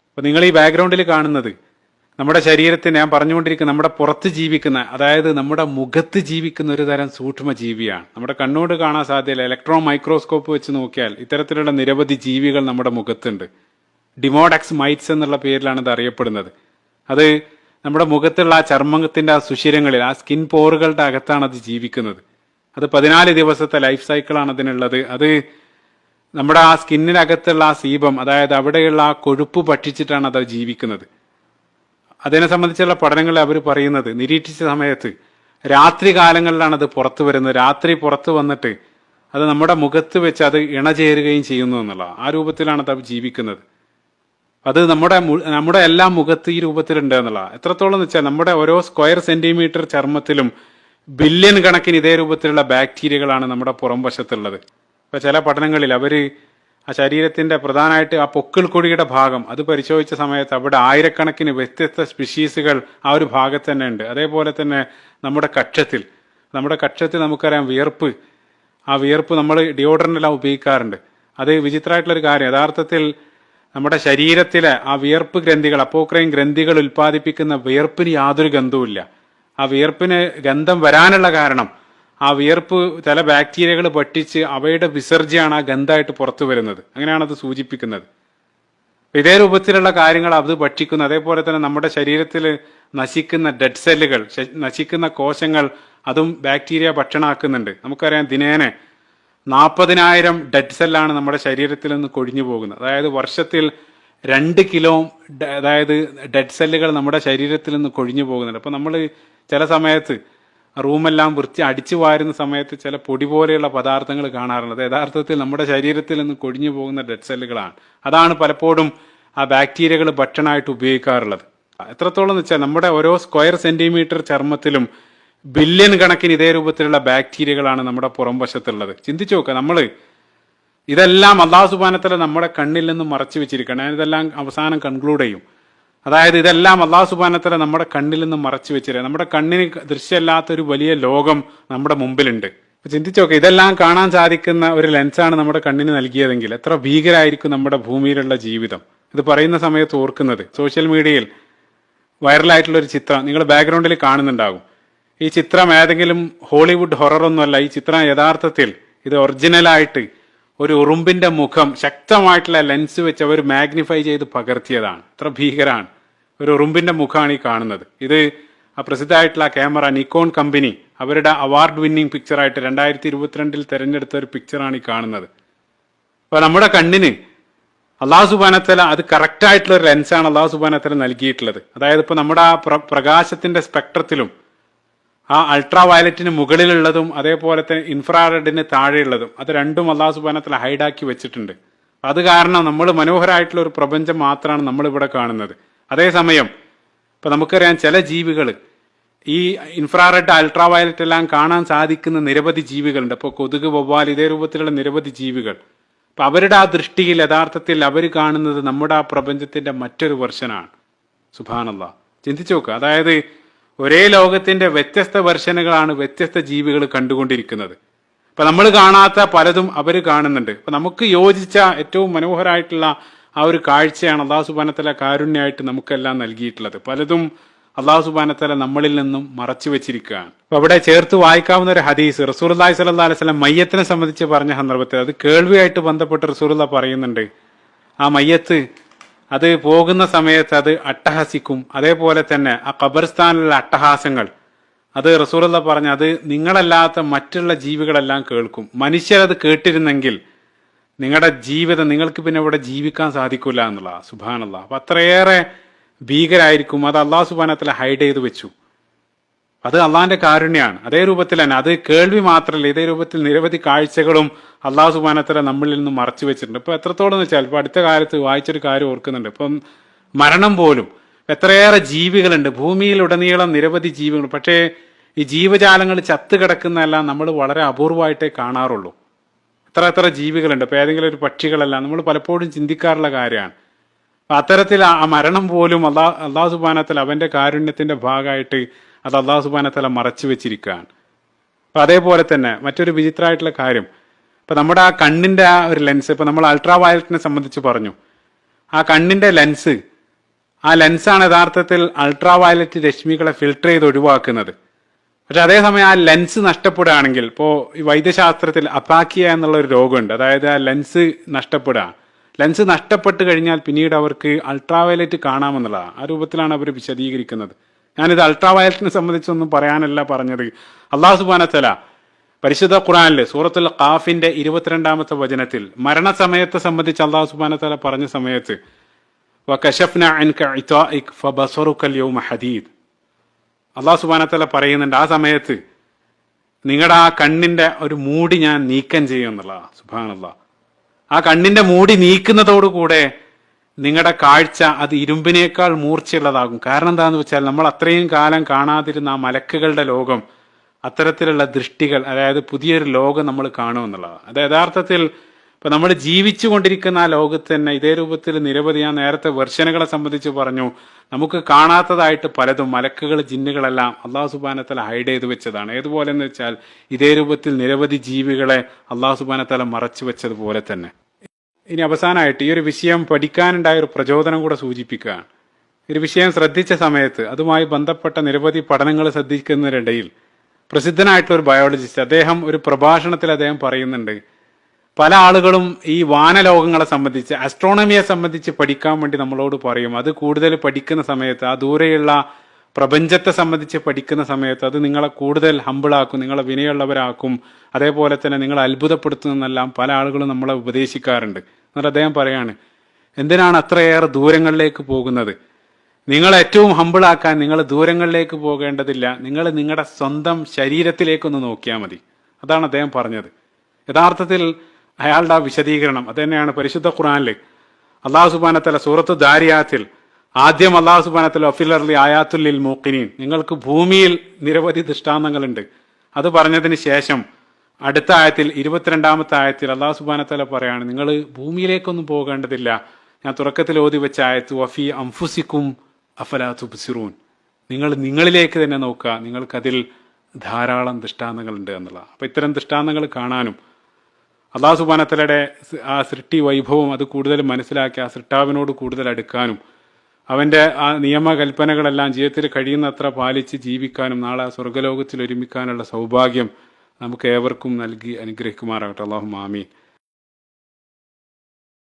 അപ്പോൾ നിങ്ങൾ ഈ ബാക്ക്ഗ്രൗണ്ടിൽ കാണുന്നത് നമ്മുടെ ശരീരത്തിന്, ഞാൻ പറഞ്ഞുകൊണ്ടിരിക്കുന്ന നമ്മുടെ പുറത്ത് ജീവിക്കുന്ന, അതായത് നമ്മുടെ മുഖത്ത് ജീവിക്കുന്ന ഒരു തരം സൂക്ഷ്മ ജീവിയാണ്. നമ്മുടെ കണ്ണോട് കാണാൻ സാധ്യതയില്ല. ഇലക്ട്രോൺ മൈക്രോസ്കോപ്പ് വെച്ച് നോക്കിയാൽ ഇത്തരത്തിലുള്ള നിരവധി ജീവികൾ നമ്മുടെ മുഖത്തുണ്ട്. ഡിമോഡക്സ് മൈറ്റ്സ് എന്നുള്ള പേരിലാണ് ഇത് അറിയപ്പെടുന്നത്. അത് നമ്മുടെ മുഖത്തുള്ള ആ ചർമ്മത്തിന്റെ ആ സുഷിരങ്ങളിൽ, ആ സ്കിൻ പോറുകളുടെ അകത്താണ് അത് ജീവിക്കുന്നത്. അത് 14 ദിവസത്തെ ലൈഫ് സൈക്കിളാണ് അതിനുള്ളത്. അത് നമ്മുടെ ആ സ്കിന്നിനകത്തുള്ള ആ സീബം, അതായത് അവിടെയുള്ള ആ കൊഴുപ്പ് ഭക്ഷിച്ചിട്ടാണ് അത് ജീവിക്കുന്നത്. അതിനെ സംബന്ധിച്ചുള്ള പഠനങ്ങൾ അവർ പറയുന്നത്, നിരീക്ഷിച്ച സമയത്ത് രാത്രി കാലങ്ങളിലാണ് അത് പുറത്തു വരുന്നത്. രാത്രി പുറത്തു വന്നിട്ട് അത് നമ്മുടെ മുഖത്ത് വെച്ച് അത് ഇണചേരുകയും ചെയ്യുന്നു എന്നുള്ള ആ രൂപത്തിലാണ് അത് ജീവിക്കുന്നത്. അത് നമ്മുടെ എല്ലാ മുഖത്ത് ഈ രൂപത്തിലുണ്ട് എന്നുള്ള. എത്രത്തോളം എന്ന് വെച്ചാൽ നമ്മുടെ ഓരോ സ്ക്വയർ സെന്റിമീറ്റർ ചർമ്മത്തിലും ബില്യൺ കണക്കിന് ഇതേ രൂപത്തിലുള്ള ബാക്ടീരിയകളാണ് നമ്മുടെ പുറം വശത്തുള്ളത്. ഇപ്പൊ ചില പഠനങ്ങളിൽ അവര് ആ ശരീരത്തിന്റെ പ്രധാനമായിട്ട് ആ പൊക്കിൾ കൊടിയുടെ ഭാഗം അത് പരിശോധിച്ച സമയത്ത് അവിടെ ആയിരക്കണക്കിന് വ്യത്യസ്ത സ്പീഷീസുകൾ ആ ഒരു ഭാഗത്ത് തന്നെ ഉണ്ട്. അതേപോലെ തന്നെ നമ്മുടെ കക്ഷത്തിൽ നമുക്കറിയാം വിയർപ്പ്, ആ വിയർപ്പ് നമ്മൾ ഡിയോഡറൻ്റ് എല്ലാം ഉപയോഗിക്കാറുണ്ട്. അത് വിചിത്രമായിട്ടുള്ളൊരു കാര്യം, യഥാർത്ഥത്തിൽ നമ്മുടെ ശരീരത്തിലെ ആ വിയർപ്പ് ഗ്രന്ഥികൾ, അപ്പോക്രൈൻ ഗ്രന്ഥികൾ ഉൽപ്പാദിപ്പിക്കുന്ന വിയർപ്പിന് യാതൊരു ഗന്ധവുമില്ല. ആ വിയർപ്പിന് ഗന്ധം വരാനുള്ള കാരണം ആ വിയർപ്പ് ചില ബാക്ടീരിയകൾ ഭക്ഷിച്ച് അവയുടെ വിസർജ്യമാണ് ആ ഗന്ധമായിട്ട് പുറത്തു വരുന്നത്. അങ്ങനെയാണ് അത് സൂചിപ്പിക്കുന്നത്. ഇതേ രൂപത്തിലുള്ള കാര്യങ്ങൾ അത് ഭക്ഷിക്കുന്നു. അതേപോലെ തന്നെ നമ്മുടെ ശരീരത്തിൽ നശിക്കുന്ന ഡെഡ് സെല്ലുകൾ, നശിക്കുന്ന കോശങ്ങൾ, അതും ബാക്ടീരിയ ഭക്ഷണമാക്കുന്നുണ്ട്. നമുക്കറിയാം ദിനേനെ 40,000 ഡെഡ് സെല്ലാണ് നമ്മുടെ ശരീരത്തിൽ നിന്ന് കൊഴിഞ്ഞു പോകുന്നത്. അതായത് വർഷത്തിൽ 2 കിലോ അതായത് ഡെഡ് സെല്ലുകൾ നമ്മുടെ ശരീരത്തിൽ നിന്ന് കൊഴിഞ്ഞു പോകുന്നുണ്ട്. അപ്പൊ നമ്മൾ ചില സമയത്ത് റൂമെല്ലാം അടിച്ചു വാരുന്ന സമയത്ത് ചില പൊടി പോലെയുള്ള പദാർത്ഥങ്ങൾ കാണാറുണ്ട്. അത് യഥാർത്ഥത്തിൽ നമ്മുടെ ശരീരത്തിൽ നിന്ന് കൊഴിഞ്ഞു പോകുന്ന ഡെഡ് സെല്ലുകളാണ്. അതാണ് പലപ്പോഴും ആ ബാക്ടീരിയകൾ ഭക്ഷണമായിട്ട് ഉപയോഗിക്കാറുള്ളത്. എത്രത്തോളം എന്ന് വെച്ചാൽ നമ്മുടെ ഓരോ സ്ക്വയർ സെന്റിമീറ്റർ ചർമ്മത്തിലും ബില്യൺ കണക്കിന് ഇതേ രൂപത്തിലുള്ള ബാക്ടീരിയകളാണ് നമ്മുടെ പുറം വശത്തുള്ളത്. ചിന്തിച്ചു നോക്കുക, ഇതെല്ലാം അല്ലാഹു സുബ്ഹാനഹു വ തആല നമ്മുടെ കണ്ണിൽ നിന്ന് മറച്ചു വെച്ചിരിക്കണം. ഞാനിതെല്ലാം അവസാനം കൺക്ലൂഡ് ചെയ്യും. അതായത് ഇതെല്ലാം അല്ലാഹു സുബ്ഹാനഹു വ തആല നമ്മുടെ കണ്ണിൽ നിന്ന് മറച്ചു വെച്ചിരിക്കുക. നമ്മുടെ കണ്ണിന് ദൃശ്യമല്ലാത്തൊരു വലിയ ലോകം നമ്മുടെ മുമ്പിലുണ്ട്. ചിന്തിച്ചു നോക്കുക, ഇതെല്ലാം കാണാൻ സാധിക്കുന്ന ഒരു ലെൻസാണ് നമ്മുടെ കണ്ണിന് നൽകിയതെങ്കിൽ എത്ര ഭീകരായിരിക്കും നമ്മുടെ ഭൂമിയിലുള്ള ജീവിതം. ഇത് പറയുന്ന സമയത്ത് ഓർക്കുന്നത്, സോഷ്യൽ മീഡിയയിൽ വൈറലായിട്ടുള്ള ഒരു ചിത്രം നിങ്ങൾ ബാക്ക്ഗ്രൗണ്ടിൽ കാണുന്നുണ്ടാകും. ഈ ചിത്രം ഏതെങ്കിലും ഹോളിവുഡ് ഹൊററൊന്നുമല്ല. ഈ ചിത്രം യഥാർത്ഥത്തിൽ ഇത് ഒറിജിനലായിട്ട് ഒരു ഉറുമ്പിന്റെ മുഖം ശക്തമായിട്ടുള്ള ലെൻസ് വെച്ച് അവർ മാഗ്നിഫൈ ചെയ്ത് പകർത്തിയതാണ്. ഇത്ര ഭീകരാണ്. ഒരു ഉറുമ്പിന്റെ മുഖമാണ് ഈ കാണുന്നത്. ഇത് ആ പ്രസിദ്ധമായിട്ടുള്ള ക്യാമറ നിക്കോൺ കമ്പനി അവരുടെ അവാർഡ് വിന്നിംഗ് പിക്ചറായിട്ട് 2022 തെരഞ്ഞെടുത്ത ഒരു പിക്ചറാണ് ഈ കാണുന്നത്. അപ്പൊ നമ്മുടെ കണ്ണിന് അല്ലാഹു സുബ്ഹാനഹു വ തആല അത് കറക്റ്റ് ആയിട്ടുള്ള ഒരു ലെൻസാണ് അല്ലാഹു സുബ്ഹാനഹു വ തആല നൽകിയിട്ടുള്ളത്. അതായത് ഇപ്പൊ നമ്മുടെ ആ പ്രകാശത്തിന്റെ സ്പെക്ട്രത്തിലും ആ അൾട്രാ വയലറ്റിന് മുകളിലുള്ളതും അതേപോലെ തന്നെ ഇൻഫ്രാറെഡിന് താഴെയുള്ളതും അത് രണ്ടും അല്ലാഹു സുബ്ഹാനഹു വ തആല ഹൈഡാക്കി വെച്ചിട്ടുണ്ട്. അത് കാരണം നമ്മൾ മനോഹരമായിട്ടുള്ള ഒരു പ്രപഞ്ചം മാത്രമാണ് നമ്മൾ ഇവിടെ കാണുന്നത്. അതേസമയം ഇപ്പൊ നമുക്കറിയാം ചില ജീവികൾ ഈ ഇൻഫ്രാറെഡ് അൾട്രാ വയലറ്റ് എല്ലാം കാണാൻ സാധിക്കുന്ന നിരവധി ജീവികളുണ്ട്. അപ്പോൾ കൊതുക്, വവ്വാൽ, ഇതേ രൂപത്തിലുള്ള നിരവധി ജീവികൾ. അപ്പൊ അവരുടെ ആ ദൃഷ്ടിയിൽ യഥാർത്ഥത്തിൽ അവർ കാണുന്നത് നമ്മുടെ ആ പ്രപഞ്ചത്തിന്റെ മറ്റൊരു വെർഷനാണ്. സുബ്ഹാനല്ലാഹ്, ചിന്തിച്ചു നോക്കുക. അതായത് ഒരേ ലോകത്തിന്റെ വ്യത്യസ്ത വെർഷനുകളാണ് വ്യത്യസ്ത ജീവികൾ കണ്ടുകൊണ്ടിരിക്കുന്നത്. അപ്പൊ നമ്മൾ കാണാത്ത പലതും അവർ കാണുന്നുണ്ട്. അപ്പൊ നമുക്ക് യോജിച്ച ഏറ്റവും മനോഹരമായിട്ടുള്ള ആ ഒരു കാഴ്ചയാണ് അല്ലാഹു സുബ്ഹാനഹു വ തആല കാരുണ്യമായിട്ട് നമുക്കെല്ലാം നൽകിയിട്ടുള്ളത്. പലതും അല്ലാഹു സുബ്ഹാനഹു വ തആല നമ്മളിൽ നിന്നും മറച്ചു വെച്ചിരിക്കുകയാണ്. അപ്പൊ അവിടെ ചേർത്ത് വായിക്കാവുന്ന ഒരു ഹദീസ് റസൂലുള്ളാഹി സ്വല്ലല്ലാഹു അലൈഹി വസല്ലം മയ്യത്തിനെ സംബന്ധിച്ച് പറഞ്ഞ സന്ദർഭത്തിൽ അത് കേൾവിയായിട്ട് ബന്ധപ്പെട്ട് റസൂലുള്ളാഹി പറയുന്നുണ്ട്, ആ മയ്യത്ത് അത് പോകുന്ന സമയത്ത് അത് അട്ടഹസിക്കും. അതേപോലെ തന്നെ ആ ഖബർസ്ഥാനിലുള്ള അട്ടഹാസങ്ങൾ അത് റസൂലുള്ളാഹി പറഞ്ഞ അത് നിങ്ങളല്ലാത്ത മറ്റുള്ള ജീവികളെല്ലാം കേൾക്കും. മനുഷ്യരത് കേട്ടിരുന്നെങ്കിൽ നിങ്ങളുടെ ജീവിതം നിങ്ങൾക്ക് പിന്നെ ഇവിടെ ജീവിക്കാൻ സാധിക്കില്ല എന്നുള്ള. സുബ്ഹാനല്ലാഹ്, അപ്പൊ അത്രയേറെ ഭീകരായിരിക്കും. അത് അല്ലാഹു സുബ്ഹാനഹു വ തആല ഹൈഡ് ചെയ്ത് വെച്ചു. അത് അള്ളാഹിന്റെ കാരുണ്യമാണ്. അതേ രൂപത്തിൽ തന്നെ അത് കേൾവി മാത്രമല്ല, ഇതേ രൂപത്തിൽ നിരവധി കാഴ്ചകളും അല്ലാഹു സുബ്ഹാനഹു വ തആല നമ്മളിൽ നിന്ന് മറച്ചു വെച്ചിട്ടുണ്ട്. ഇപ്പൊ എത്രത്തോളം എന്ന് വെച്ചാൽ ഇപ്പൊ അടുത്ത കാലത്ത് വായിച്ചൊരു കാര്യം ഓർക്കുന്നുണ്ട്. ഇപ്പം മരണം പോലും എത്രയേറെ ജീവികളുണ്ട് ഭൂമിയിലുടനീളം, നിരവധി ജീവികൾ. പക്ഷേ ഈ ജീവജാലങ്ങൾ ചത്തു കിടക്കുന്നതെല്ലാം നമ്മൾ വളരെ അപൂർവമായിട്ടേ കാണാറുള്ളൂ. എത്ര ജീവികളുണ്ട്. ഇപ്പൊ ഏതെങ്കിലും ഒരു പക്ഷികളല്ല, നമ്മൾ പലപ്പോഴും ചിന്തിക്കാറുള്ള കാര്യമാണ്. അത്തരത്തിൽ ആ മരണം പോലും അല്ലാഹു സുബ്ഹാനഹു വ തആല അവന്റെ കാരുണ്യത്തിന്റെ ഭാഗമായിട്ട് അത് അല്ലാഹു സുബ്ഹാനഹു വ തആല മറച്ചു വെച്ചിരിക്കുകയാണ്. അപ്പൊ അതേപോലെ തന്നെ മറ്റൊരു വിചിത്രമായിട്ടുള്ള കാര്യം, ഇപ്പൊ നമ്മുടെ ആ കണ്ണിന്റെ ആ ഒരു ലെൻസ്, ഇപ്പൊ നമ്മൾ അൾട്രാ വയലറ്റിനെ സംബന്ധിച്ച് പറഞ്ഞു, ആ കണ്ണിന്റെ ലെൻസ് ആ ലെൻസാണ് യഥാർത്ഥത്തിൽ അൾട്രാ വയലറ്റ് രശ്മികളെ ഫിൽട്ടർ ചെയ്ത് ഒഴിവാക്കുന്നത്. പക്ഷെ അതേസമയം ആ ലെൻസ് നഷ്ടപ്പെടുകയാണെങ്കിൽ, ഇപ്പോൾ ഈ വൈദ്യശാസ്ത്രത്തിൽ അപാക്കിയ എന്നുള്ള ഒരു രോഗമുണ്ട്. അതായത് ആ ലെൻസ് നഷ്ടപ്പെടുക. ലെൻസ് നഷ്ടപ്പെട്ട് കഴിഞ്ഞാൽ പിന്നീട് അവർക്ക് അൾട്രാ വയലറ്റ് കാണാമെന്നുള്ളതാണ്. ആ രൂപത്തിലാണ് അവർ വിശദീകരിക്കുന്നത്. ഞാനിത് അൾട്രാ വയലറ്റിനെ സംബന്ധിച്ചൊന്നും പറയാനല്ല പറഞ്ഞത്. അള്ളാഹു സുബ്ഹാനഹു വ തആല പരിശുദ്ധ ഖുർആനിൽ സൂറത്തുൽ ഖാഫിന്റെ 22-ാമത്തെ വചനത്തിൽ മരണസമയത്തെ സംബന്ധിച്ച് അള്ളാഹു സുബ്ഹാനഹു വ തആല പറഞ്ഞ സമയത്ത് വകശഫ്ന അൻക ഇതാഇക് ഫബസറുക യൗമ ഹദീദ്, അള്ളാഹു സുബ്ഹാനഹു വ തആല പറയുന്നുണ്ട് ആ സമയത്ത് നിങ്ങളുടെ ആ കണ്ണിന്റെ ഒരു മൂടി ഞാൻ നീക്കം ചെയ്യും എന്നുള്ളതാ. സുബ്ഹാനല്ലാഹ്. ആ കണ്ണിന്റെ മൂടി നീക്കുന്നതോടുകൂടെ നിങ്ങളുടെ കാഴ്ച അത് ഇരുമ്പിനേക്കാൾ മൂർച്ചയുള്ളതാകും. കാരണം എന്താണെന്ന് വെച്ചാൽ നമ്മൾ അത്രയും കാലം കാണാതിരുന്ന ആ മലക്കുകളുടെ ലോകം, അത്തരത്തിലുള്ള ദൃഷ്ടികൾ, അതായത് പുതിയൊരു ലോകം നമ്മൾ കാണുമെന്നുള്ളതാണ്. അത് യഥാർത്ഥത്തിൽ ഇപ്പൊ നമ്മൾ ജീവിച്ചു കൊണ്ടിരിക്കുന്ന ആ ലോകത്ത് തന്നെ ഇതേ രൂപത്തിൽ നിരവധി, ഞാൻ നേരത്തെ വെർഷനുകളെ സംബന്ധിച്ച് പറഞ്ഞു, നമുക്ക് കാണാത്തതായിട്ട് പലതും മലക്കുകൾ ജിന്നുകളെല്ലാം അള്ളാഹു സുബ്ഹാനഹു വ തആല ഹൈഡ് ചെയ്ത് വെച്ചതാണ്. ഏതുപോലെ എന്ന് വെച്ചാൽ ഇതേ രൂപത്തിൽ നിരവധി ജീവികളെ അള്ളാഹു സുബ്ഹാനഹു വ തആല മറച്ചു വെച്ചതുപോലെ തന്നെ. ഇനി അവസാനമായിട്ട് ഈ ഒരു വിഷയം പഠിക്കാനുണ്ടായ ഒരു പ്രചോദനം കൂടെ സൂചിപ്പിക്കുകയാണ്. ഒരു വിഷയം ശ്രദ്ധിച്ച സമയത്ത് അതുമായി ബന്ധപ്പെട്ട നിരവധി പഠനങ്ങൾ ശ്രദ്ധിക്കുന്നതിനിടയിൽ പ്രസിദ്ധനായിട്ടുള്ള ഒരു ബയോളജിസ്റ്റ് അദ്ദേഹം ഒരു പ്രഭാഷണത്തിൽ അദ്ദേഹം പറയുന്നുണ്ട്, പല ആളുകളും ഈ വാനലോകങ്ങളെ സംബന്ധിച്ച്, ആസ്ട്രോണമിയെ സംബന്ധിച്ച് പഠിക്കാൻ വേണ്ടി നമ്മളോട് പറയും. അത് കൂടുതൽ പഠിക്കുന്ന സമയത്ത്, ആ ദൂരെയുള്ള പ്രപഞ്ചത്തെ സംബന്ധിച്ച് പഠിക്കുന്ന സമയത്ത് അത് നിങ്ങളെ കൂടുതൽ ഹമ്പിളാക്കും, നിങ്ങളെ വിനയുള്ളവരാക്കും, അതേപോലെ തന്നെ നിങ്ങളെ അത്ഭുതപ്പെടുത്തുന്നെല്ലാം പല ആളുകളും നമ്മളെ ഉപദേശിക്കാറുണ്ട്. എന്നിട്ട് അദ്ദേഹം പറയാണ്, എന്തിനാണ് അത്രയേറെ ദൂരങ്ങളിലേക്ക് പോകുന്നത്? നിങ്ങൾ ഏറ്റവും ഹമ്പിളാക്കാൻ നിങ്ങൾ ദൂരങ്ങളിലേക്ക് പോകേണ്ടതില്ല, നിങ്ങൾ നിങ്ങളുടെ സ്വന്തം ശരീരത്തിലേക്കൊന്ന് നോക്കിയാൽ മതി. അതാണ് അദ്ദേഹം പറഞ്ഞത്. യഥാർത്ഥത്തിൽ അയാളുടെ ആ വിശദീകരണം അത് തന്നെയാണ് പരിശുദ്ധ ഖുർആനിൽ അള്ളാഹു സുബ്ഹാനഹു വ തആല സൂറത്ത് ദാരിയാത്തിൽ ആദ്യം അള്ളാഹു സുബ്ഹാനഹു വ തആല ഫിൽ അർളി ആയാത്തുൽ ലിൽ മൂഖിനീൻ, നിങ്ങൾക്ക് ഭൂമിയിൽ നിരവധി ദൃഷ്ടാന്തങ്ങളുണ്ട്, അത് പറഞ്ഞതിന് ശേഷം അടുത്ത ആയത്തിൽ 22-ാമത്തെ ആയത്തിൽ അള്ളാഹു സുബ്ഹാനഹു വ തആല പറയാണ്, നിങ്ങൾ ഭൂമിയിലേക്കൊന്നും പോകേണ്ടതില്ല, ഞാൻ തുടക്കത്തിൽ ഓതി വെച്ച ആയത്ത് വഫി അംഫുസിക്കും അഫലാ തുബ്സിറൂൻ, നിങ്ങളിലേക്ക് തന്നെ നോക്കുക, നിങ്ങൾക്കതിൽ ധാരാളം ദൃഷ്ടാന്തങ്ങളുണ്ട് എന്നുള്ള. അപ്പൊ ഇത്തരം ദൃഷ്ടാന്തങ്ങൾ കാണാനും അള്ളാഹു സുബ്ഹാനഹു വ തആലയുടെ ആ സൃഷ്ടി വൈഭവം അത് കൂടുതൽ മനസ്സിലാക്കി ആ സൃഷ്ടാവിനോട് കൂടുതൽ അടുക്കാനും അവന്റെ ആ നിയമകൽപ്പനകളെല്ലാം ജീവിതത്തിൽ കഴിയുന്നത്ര പാലിച്ച് ജീവിക്കാനും നാളെ ആ സ്വർഗ്ഗലോകത്തിൽ ഒരുമിക്കാനുള്ള സൗഭാഗ്യം നമുക്ക് ഏവർക്കും നൽകി അനുഗ്രഹിക്കുമാറാകട്ടെ. അല്ലാഹുമ്മ ആമീൻ.